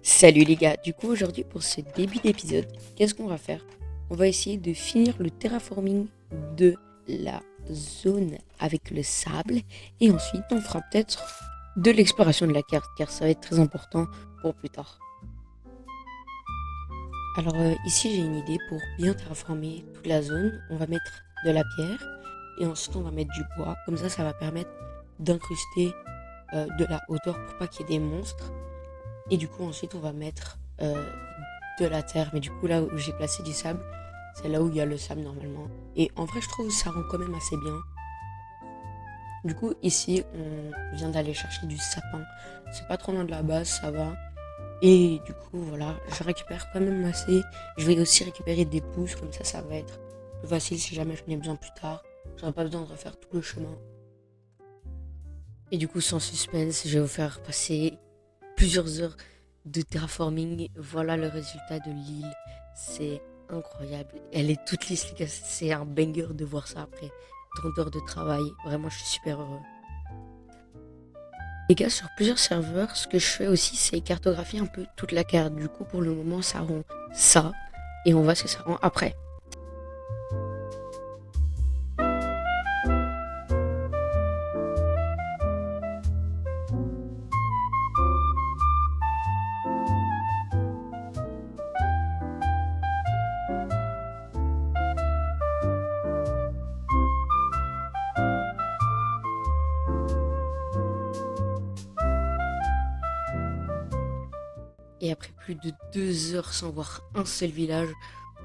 Salut les gars, du coup aujourd'hui pour ce début d'épisode, qu'est-ce qu'on va faire? On va essayer de finir le terraforming de la zone avec le sable et ensuite on fera peut-être de l'exploration de la carte car ça va être très important pour plus tard. Alors ici j'ai une idée pour bien terraformer toute la zone, on va mettre de la pierre et ensuite on va mettre du bois, comme ça va permettre d'incruster de la hauteur pour pas qu'il y ait des monstres. Et du coup, ensuite, on va mettre de la terre. Mais du coup, là où j'ai placé du sable, c'est là où il y a le sable normalement. Et en vrai, je trouve que ça rend quand même assez bien. Du coup, ici, on vient d'aller chercher du sapin. C'est pas trop loin de la base, ça va. Et du coup, voilà, je récupère quand même assez. Je vais aussi récupérer des pousses, comme ça va être plus facile si jamais j'en ai besoin plus tard. J'aurai pas besoin de refaire tout le chemin. Et du coup, sans suspense, je vais vous faire passer plusieurs heures de terraforming. Voilà le résultat de l'île. C'est incroyable. Elle est toute lisse, les gars. C'est un banger de voir ça après 30 heures de travail. Vraiment, je suis super heureux. Les gars, sur plusieurs serveurs, ce que je fais aussi, c'est cartographier un peu toute la carte. Du coup, pour le moment, ça rend ça. Et on voit ce que ça rend après. Et après plus de 2 heures sans voir un seul village,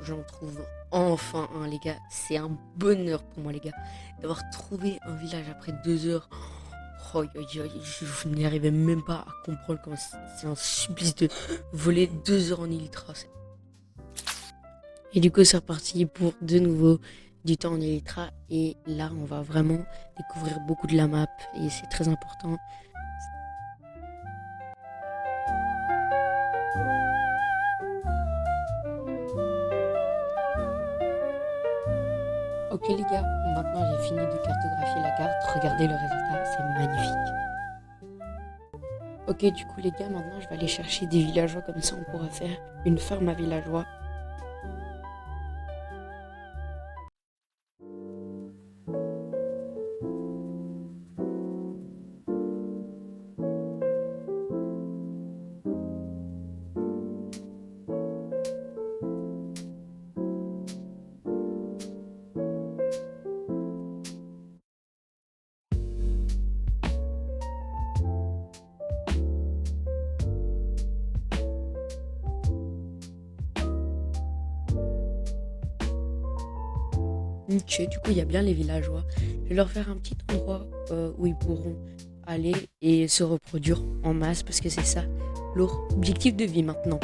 j'en trouve enfin un, les gars. C'est un bonheur pour moi, les gars, d'avoir trouvé un village après 2 heures. Oh, je n'y arrivais même pas à comprendre comment c'est un supplice de voler 2 heures en Elytra. Et du coup, c'est reparti pour de nouveau du temps en Elytra. Et là, on va vraiment découvrir beaucoup de la map. Et c'est très important. Ok les gars, maintenant j'ai fini de cartographier la carte. Regardez le résultat, c'est magnifique. Ok, du coup les gars, maintenant je vais aller chercher des villageois, comme ça on pourra faire une ferme à villageois. Ok, du coup il y a bien les villageois. Je vais leur faire un petit endroit où ils pourront aller et se reproduire en masse, parce que c'est ça leur objectif de vie maintenant.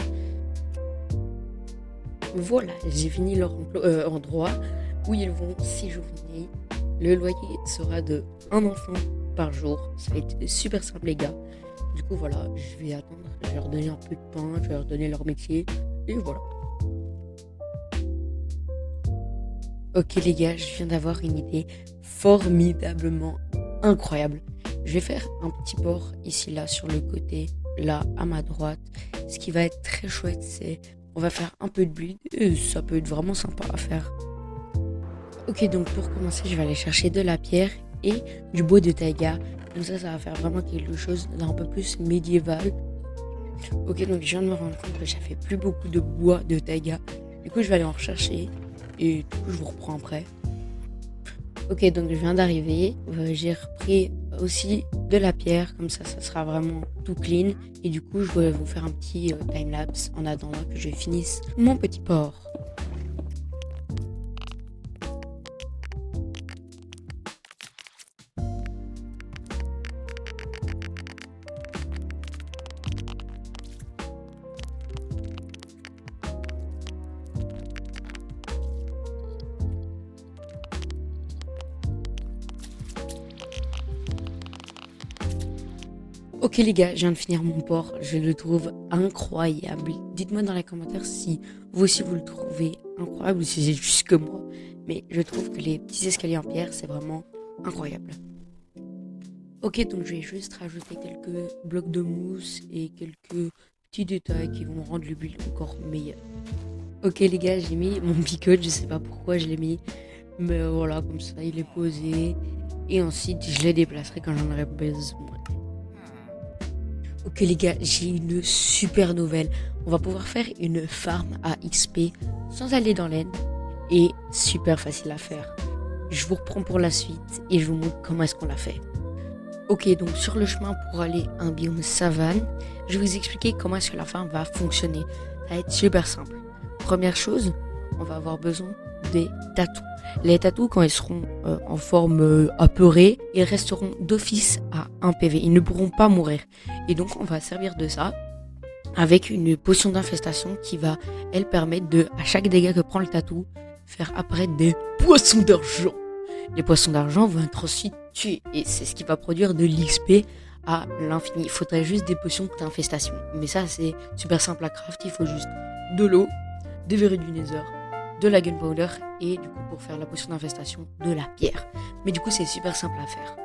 Voilà, j'ai fini leur endroit où ils vont séjourner. Le loyer sera de un enfant par jour. Ça va être super simple les gars. Du coup voilà, je vais attendre, je vais leur donner un peu de pain, je vais leur donner leur métier. Et voilà. Ok les gars, je viens d'avoir une idée formidablement incroyable. Je vais faire un petit port ici là sur le côté, là à ma droite. Ce qui va être très chouette, c'est on va faire un peu de bleed et ça peut être vraiment sympa à faire. Ok, donc pour commencer, je vais aller chercher de la pierre et du bois de taïga. Comme ça va faire vraiment quelque chose d'un peu plus médiéval. Ok, donc je viens de me rendre compte que j'avais plus beaucoup de bois de taïga. Du coup, je vais aller en rechercher et du coup, je vous reprends après. Ok, donc je viens d'arriver. J'ai repris aussi de la pierre, comme ça sera vraiment tout clean. Et du coup, je vais vous faire un petit time-lapse en attendant que je finisse mon petit port. Ok les gars, je viens de finir mon port, je le trouve incroyable. Dites-moi dans les commentaires si vous aussi vous le trouvez incroyable ou si c'est juste que moi. Mais je trouve que les petits escaliers en pierre, c'est vraiment incroyable. Ok, donc je vais juste rajouter quelques blocs de mousse et quelques petits détails qui vont rendre le build encore meilleur. Ok les gars, j'ai mis mon picote, je sais pas pourquoi je l'ai mis, mais voilà, comme ça il est posé. Et ensuite je les déplacerai quand j'en aurai besoin. Ok les gars, j'ai une super nouvelle. On va pouvoir faire une farm à XP sans aller dans l'aide et super facile à faire. Je vous reprends pour la suite et je vous montre comment est-ce qu'on l'a fait. Ok, donc sur le chemin pour aller à un biome savane, je vais vous expliquer comment est-ce que la farm va fonctionner. Ça va être super simple. Première chose, on va avoir besoin des tatous. Les tatous, quand ils seront en forme apeurée, ils resteront d'office à 1 PV. Ils ne pourront pas mourir. Et donc, on va servir de ça avec une potion d'infestation qui va, elle, permettre de, à chaque dégât que prend le tatou, faire apparaître des poissons d'argent. Les poissons d'argent vont être ensuite tués. Et c'est ce qui va produire de l'XP à l'infini. Il faudrait juste des potions d'infestation. Mais ça, c'est super simple à craft. Il faut juste de l'eau, des verrues du nether, de la gunpowder et du coup pour faire la potion d'infestation de la pierre. Mais du coup c'est super simple à faire.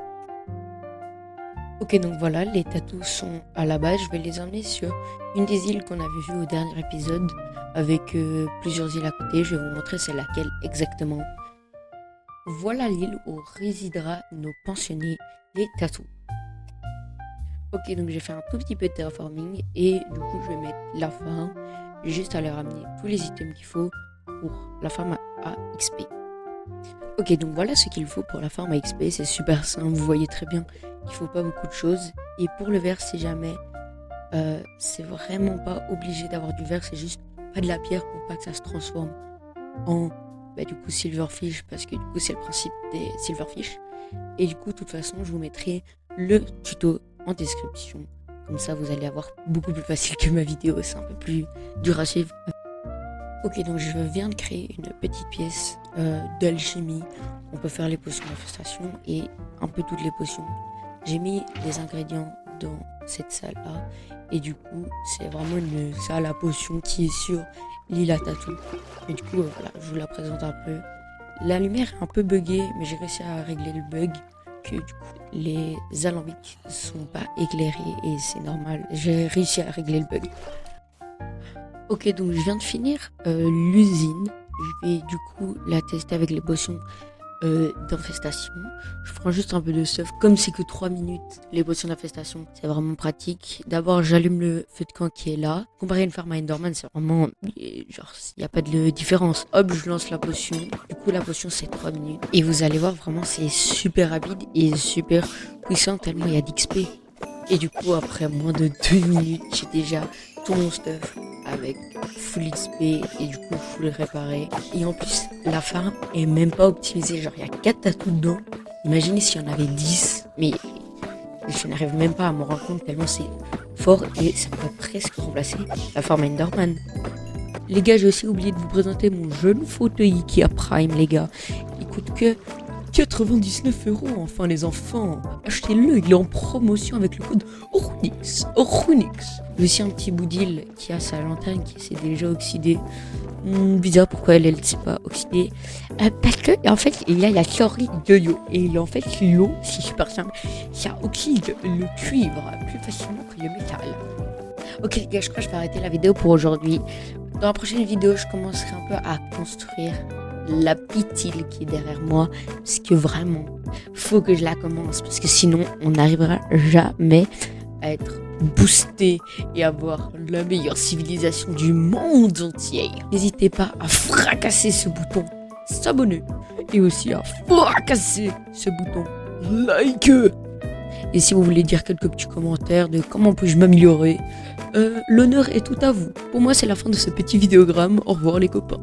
Ok, donc voilà, les tatous sont à la base. Je vais les emmener sur une des îles qu'on avait vues au dernier épisode avec plusieurs îles à côté. Je vais vous montrer c'est laquelle exactement. Voilà l'île où résidera nos pensionnés, les tatous. Ok, donc j'ai fait un tout petit peu de terraforming et du coup je vais mettre la farm juste à leur ramener tous les items qu'il faut pour la farm à XP. Ok, donc voilà ce qu'il faut pour la farm à XP, c'est super simple, vous voyez très bien qu'il faut pas beaucoup de choses. Et pour le verre, si jamais, c'est vraiment pas obligé d'avoir du verre, c'est juste pas de la pierre pour pas que ça se transforme en du coup silverfish, parce que du coup c'est le principe des silverfish. Et du coup de toute façon je vous mettrai le tuto en description, comme ça vous allez avoir beaucoup plus facile que ma vidéo, c'est un peu plus dur à suivre. Ok, donc je viens de créer une petite pièce d'alchimie. On peut faire les potions d'infestation et un peu toutes les potions. J'ai mis les ingrédients dans cette salle là et du coup c'est vraiment une salle à potions qui est sur l'île à tatou. Et du coup voilà, je vous la présente un peu. La lumière est un peu buggée, mais j'ai réussi à régler le bug que du coup les alambics ne sont pas éclairés et c'est normal. J'ai réussi à régler le bug. Ok, donc je viens de finir l'usine. Je vais du coup la tester avec les potions d'infestation. Je prends juste un peu de stuff. Comme c'est que 3 minutes, les potions d'infestation, c'est vraiment pratique. D'abord, j'allume le feu de camp qui est là. Comparé à une farm à Enderman, c'est vraiment genre, il n'y a pas de différence. Hop, je lance la potion. Du coup, la potion, c'est 3 minutes. Et vous allez voir, vraiment, c'est super rapide et super puissant tellement il y a d'XP. Et du coup, après moins de 2 minutes, j'ai déjà tout mon stuff avec full XP et du coup full réparé. Et en plus, la farm est même pas optimisée. Genre, il y a 4 tatous dedans. Imaginez s'il y en avait 10. Mais je n'arrive même pas à m'en rendre compte tellement c'est fort et ça peut presque remplacer la farm Enderman. Les gars, j'ai aussi oublié de vous présenter mon jeune fauteuil Ikea Prime, les gars. Il coûte que 99 €, enfin les enfants, achetez-le, il est en promotion avec le code Runix. J'ai aussi un petit boudil qui a sa lanterne qui s'est déjà oxydée. Bizarre, pourquoi elle s'est pas oxydée, parce que en fait il y a la théorie de l'eau et en fait l'eau c'est super simple, ça oxyde le cuivre plus facilement que le métal. Ok les gars, je crois que je vais arrêter la vidéo pour aujourd'hui. Dans la prochaine vidéo je commencerai un peu à construire la petite île qui est derrière moi, parce que vraiment faut que je la commence, parce que sinon on n'arrivera jamais à être boosté et avoir la meilleure civilisation du monde entier. N'hésitez pas à fracasser ce bouton s'abonner et aussi à fracasser ce bouton like. Et si vous voulez dire quelques petits commentaires de comment puis-je m'améliorer, l'honneur est tout à vous. Pour moi c'est la fin de ce petit vidéogramme. Au revoir les copains.